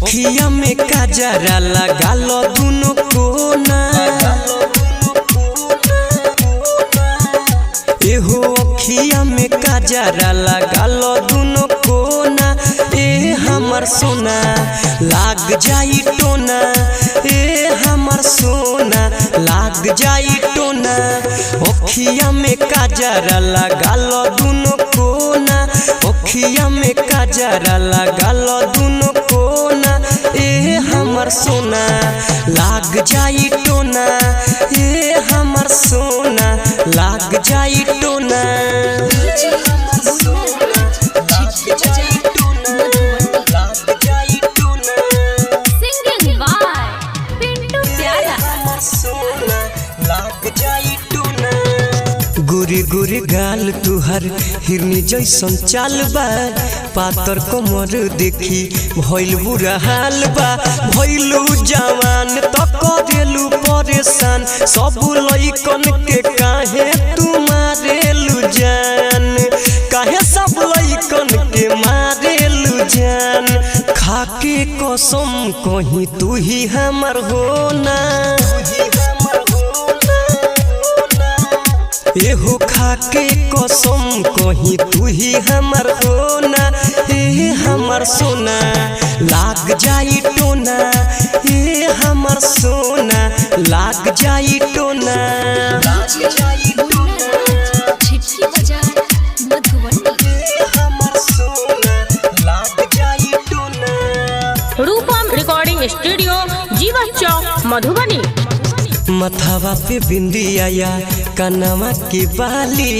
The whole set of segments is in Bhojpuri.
ओखिया में काजरा लगा लो दुनो कोना, एहो ओखिया में काजरा लगा लो दुनो कोना। ए हमर सोना लाग जाई टोना, ए हमर सोना लाग जाई टोना। ओखिया में काजरा लगा लो दुनो कोना, ओखिया में काजरा लगा लो दुनो कोना। ए हमर सोना लाग जाई टोना, ए हमर सोना लाग जाई टोना। गुरी गुरी गाल तुहर हिरनी जैसन चाल बा, पातर कमर देखी भइल बुरा हाल बा। भइलू जवान त करेलू परेशान, सब लइकन के काहे तू मारेलू जान, काहे सब लइकन के मारेलू जान। खाके कसम कहीं तू ही हमर होना, एहो खाके कसम कहीं तू ही हमर होना। ए हमर सोना लाग जाई टोना, ए हमर सोना लाग जाई टोना। रूपम रिकॉर्डिंग स्टूडियो, जीवा चौक, मधुबनी। मथावा पे बिंदिया कनवा के बाली,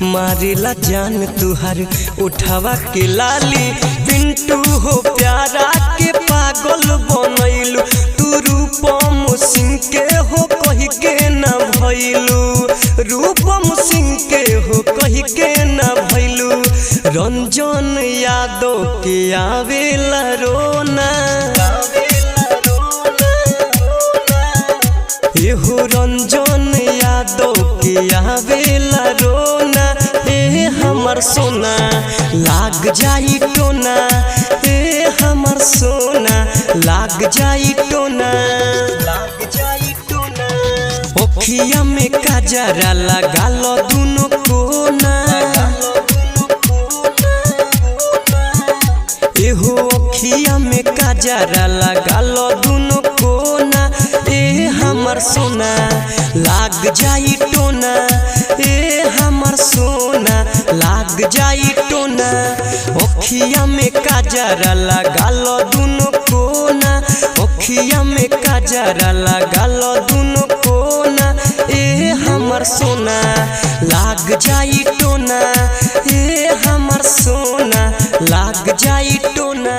मारेला जान तुहर उठावा के लाली। पिंटू हो प्यारा के पागल बनैलू, तू रूपम सिंह के हो कही के न भइलू, रूपम सिंह के हो कही के न भइलू। रंजन यादव के आवेला रोना, एहो रंजन यादव के आवेला रोना। ए हमर सोना लाग जाई टोना, ए हमर सोना लाग जाई टोना। ओखिया में काजरा लगा लो दुनो कोना, एहो ओखिया में काजरा लगा लो दुनो कोना। ए हमर सोना लाग जाई टोना, ए हमर सोना लाग जाई टोना। ओखिया में काजरा लगा लो दुनो कोना, ओखिया में काजरा लगा लो दुनो कोना। ए हमर सोना लाग जाई टोना, ए हमर सोना लाग जाई टोना।